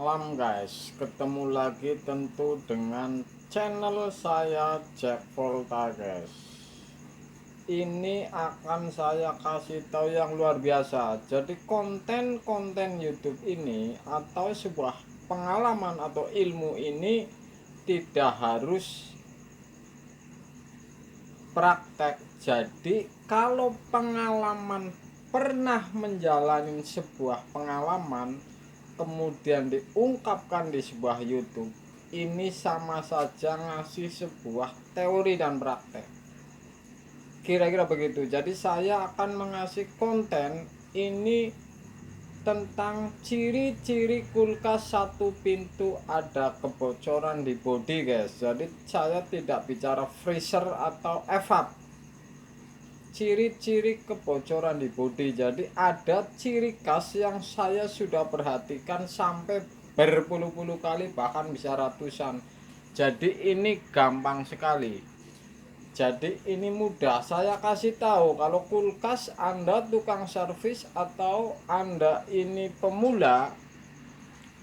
malam guys, ketemu lagi tentu dengan channel saya Jack Volta guys. Ini akan saya kasih tahu yang luar biasa. Jadi konten-konten YouTube ini atau sebuah pengalaman atau ilmu ini tidak harus praktek. Jadi kalau pengalaman, pernah menjalani sebuah pengalaman kemudian diungkapkan di sebuah YouTube, ini sama saja ngasih sebuah teori dan praktek, kira-kira begitu. Jadi saya akan mengasih konten ini tentang ciri-ciri kulkas satu pintu ada kebocoran di bodi guys. Jadi saya tidak bicara freezer atau evap, ciri-ciri kebocoran di bodi. Jadi ada ciri khas yang saya sudah perhatikan sampai berpuluh-puluh kali, bahkan bisa ratusan. Jadi ini gampang sekali. Jadi ini mudah saya kasih tahu. Kalau kulkas Anda tukang servis atau Anda ini pemula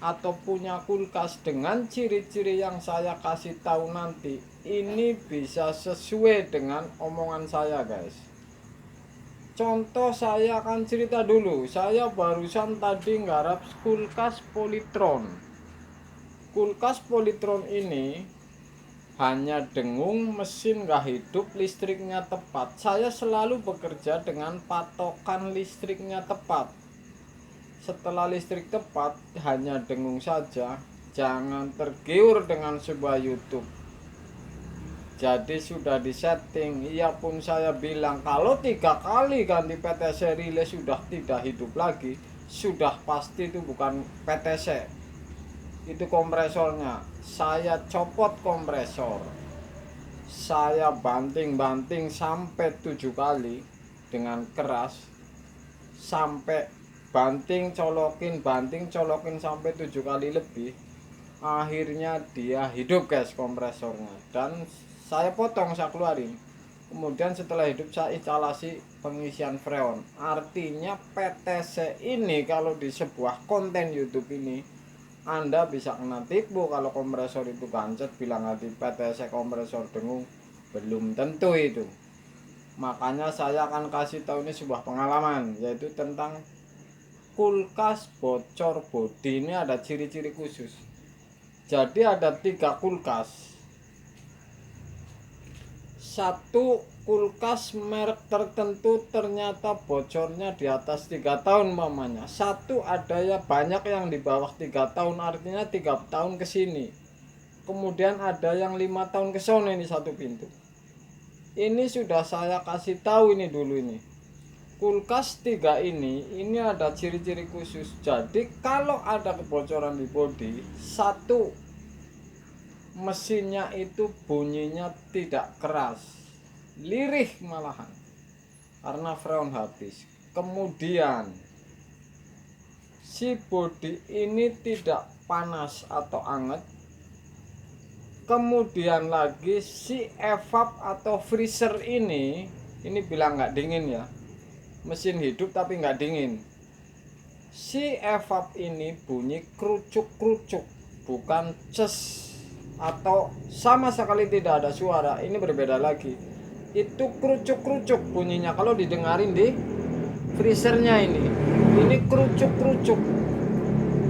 atau punya kulkas dengan ciri-ciri yang saya kasih tahu nanti, ini bisa sesuai dengan omongan saya guys. Contoh, saya akan cerita dulu. Saya barusan tadi nggarap kulkas Polytron. Kulkas Polytron ini hanya dengung, mesin nggak hidup, listriknya tepat. Saya selalu bekerja dengan patokan listriknya tepat. Setelah listrik tepat, hanya dengung saja. Jangan tergiur dengan sebuah YouTube. Jadi sudah disetting. Ia pun saya bilang kalau 3 kali ganti PTC relay sudah tidak hidup lagi, sudah pasti itu bukan PTC, itu kompresornya. Saya copot kompresor, saya banting-banting sampai 7 kali dengan keras, sampai banting colokin sampai 7 kali lebih. Akhirnya dia hidup guys kompresornya, dan saya potong, saya keluarin. Kemudian setelah hidup saya instalasi pengisian freon. Artinya PTC ini kalau di sebuah konten YouTube ini Anda bisa kena tipu. Kalau kompresor itu gancet bilang hati PTC kompresor dengung, belum tentu itu. Makanya saya akan kasih tahu ini sebuah pengalaman, yaitu tentang kulkas bocor bodi. Ini ada ciri-ciri khusus. Jadi ada 3 kulkas. Satu kulkas merek tertentu ternyata bocornya di atas 3 tahun mamanya. Satu ada ya banyak yang di bawah 3 tahun, artinya 3 tahun ke sini. Kemudian ada yang 5 tahun ke sana, ini satu pintu. Ini sudah saya kasih tahu ini dulu ini. Kulkas 3 ini ada ciri-ciri khusus. Jadi kalau ada kebocoran di bodi, satu, mesinnya itu bunyinya tidak keras, lirih malahan karena freon habis. Kemudian si bodi ini tidak panas atau anget. Kemudian lagi si evap atau freezer ini bilang nggak dingin ya, mesin hidup tapi nggak dingin. Si evap ini bunyi kerucuk-kerucuk, bukan ces atau sama sekali tidak ada suara. Ini berbeda lagi, itu kerucuk-kerucuk bunyinya kalau didengarin di freezernya. Ini kerucuk-kerucuk.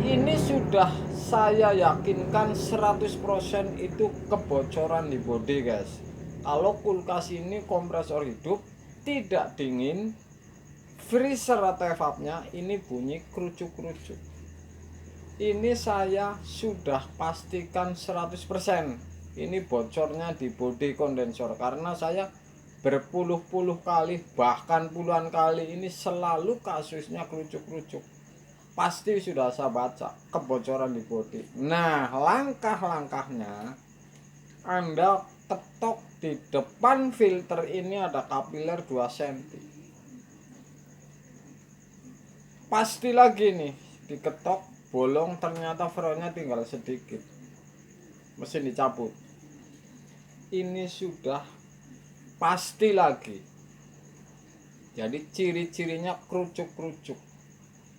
Ini sudah saya yakinkan 100% itu kebocoran di bodi guys. Kalau kulkas ini kompresor hidup tidak dingin, freezer atau evapnya ini bunyi kerucuk-kerucuk, ini saya sudah pastikan 100% ini bocornya di bodi kondensor. Karena saya berpuluh-puluh kali, bahkan puluhan kali ini selalu kasusnya kerucuk-kerucuk. Pasti sudah saya baca kebocoran di bodi. Nah, langkah-langkahnya Anda ketok di depan filter ini ada kapiler 2 cm. Pasti lagi nih diketok, bolong, ternyata freonnya tinggal sedikit, mesin dicabut. Ini sudah pasti lagi. Jadi ciri-cirinya kerucuk-kerucuk.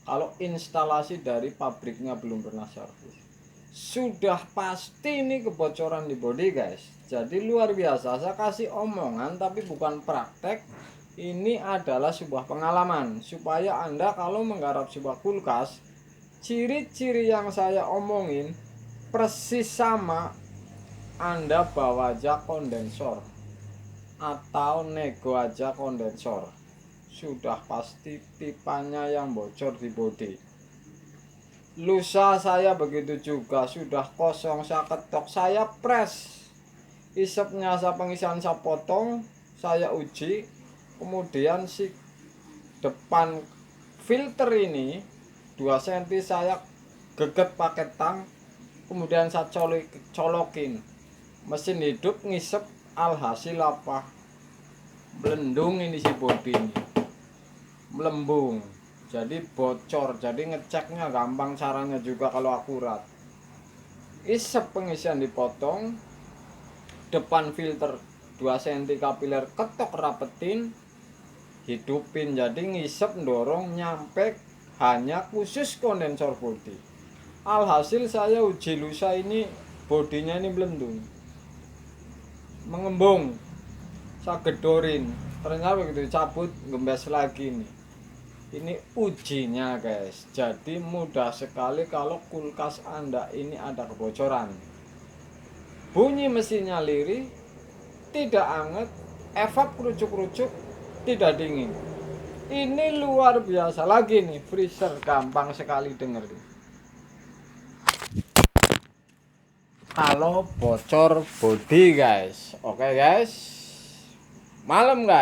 kalau instalasi dari pabriknya belum pernah servis, sudah pasti ini kebocoran di bodi guys. Jadi luar biasa, saya kasih omongan tapi bukan praktek. Ini adalah sebuah pengalaman supaya Anda kalau menggarap sebuah kulkas, ciri-ciri yang saya omongin persis sama. Anda bawa aja kondensor atau nego aja kondensor, sudah pasti pipanya yang bocor di bodi. Lusa saya begitu juga, sudah kosong saya ketok, saya press, isapnya saya pengisian saya potong, saya uji, kemudian si depan filter ini 2 cm saya geget pakai tang, kemudian saya colokin mesin hidup, ngisep, alhasil apa, melendung ini si bodi ini, melembung, jadi bocor. Jadi ngeceknya gampang caranya juga kalau akurat. Isep pengisian dipotong, depan filter 2 cm kapiler ketok rapetin, hidupin, jadi ngisep dorong nyampe hanya khusus kondensor bodi. Alhasil saya uji lusa ini bodinya ini melendung, mengembung, saya gedorin, ternyata begitu cabut gembes lagi nih. Ini ujinya guys. Jadi mudah sekali kalau kulkas Anda ini ada kebocoran. Bunyi mesinnya lirih, tidak anget, evap kerucuk-kerucuk, tidak dingin. Ini luar biasa lagi nih, freezer gampang sekali dengerin. Kalau bocor bodi guys. Oke guys, malam guys.